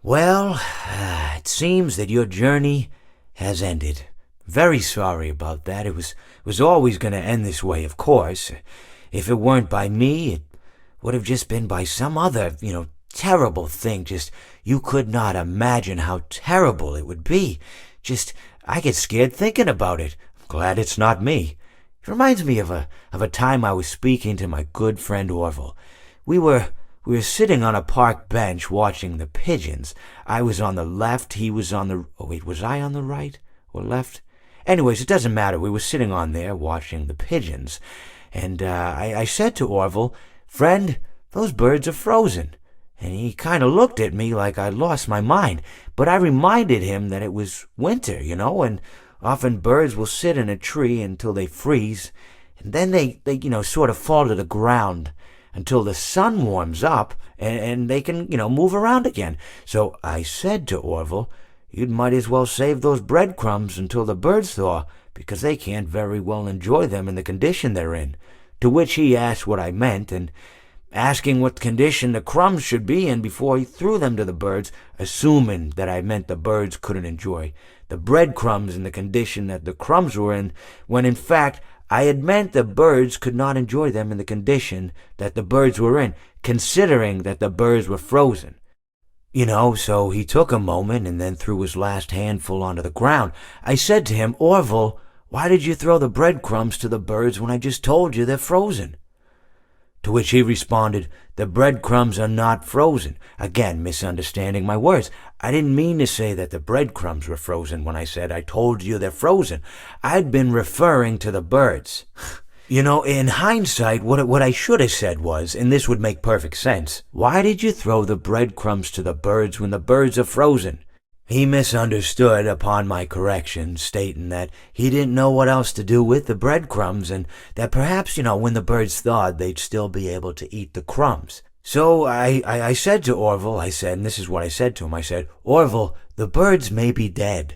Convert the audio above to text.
Well, it seems that your journey has ended. Very sorry about that. It was always going to end this way, of course. If it weren't by me, it would have just been by some other, terrible thing. Just, you could not imagine how terrible it would be. Just, I get scared thinking about it. I'm glad it's not me. It reminds me of a time I was speaking to my good friend Orville. We were we were sitting on a park bench watching the pigeons. I was on the left, he was on the... Oh, wait, was I on the right or left? Anyways, it doesn't matter. We were sitting on there watching the pigeons. And I said to Orville, "Friend, those birds are frozen." And he kind of looked at me like I'd lost my mind. But I reminded him that it was winter, and often birds will sit in a tree until they freeze. And then they sort of fall to the ground until the sun warms up and they can, move around again. So I said to Orville, "You might as well save those breadcrumbs until the birds thaw, because they can't very well enjoy them in the condition they're in." To which he asked what I meant, and asking what condition the crumbs should be in before he threw them to the birds, assuming that I meant the birds couldn't enjoy the breadcrumbs in the condition that the crumbs were in, when in fact I had meant the birds could not enjoy them in the condition that the birds were in, considering that the birds were frozen. So he took a moment and then threw his last handful onto the ground. I said to him, "Orville, why did you throw the breadcrumbs to the birds when I just told you they're frozen?" To which he responded, "The breadcrumbs are not frozen." Again, misunderstanding my words. I didn't mean to say that the breadcrumbs were frozen when I said I told you they're frozen. I'd been referring to the birds. In hindsight, what I should have said was, and this would make perfect sense, "Why did you throw the breadcrumbs to the birds when the birds are frozen?" He misunderstood upon my correction, stating that he didn't know what else to do with the breadcrumbs, and that perhaps, when the birds thawed, they'd still be able to eat the crumbs. So I said to Orville, and this is what I said to him, I said, "Orville, the birds may be dead,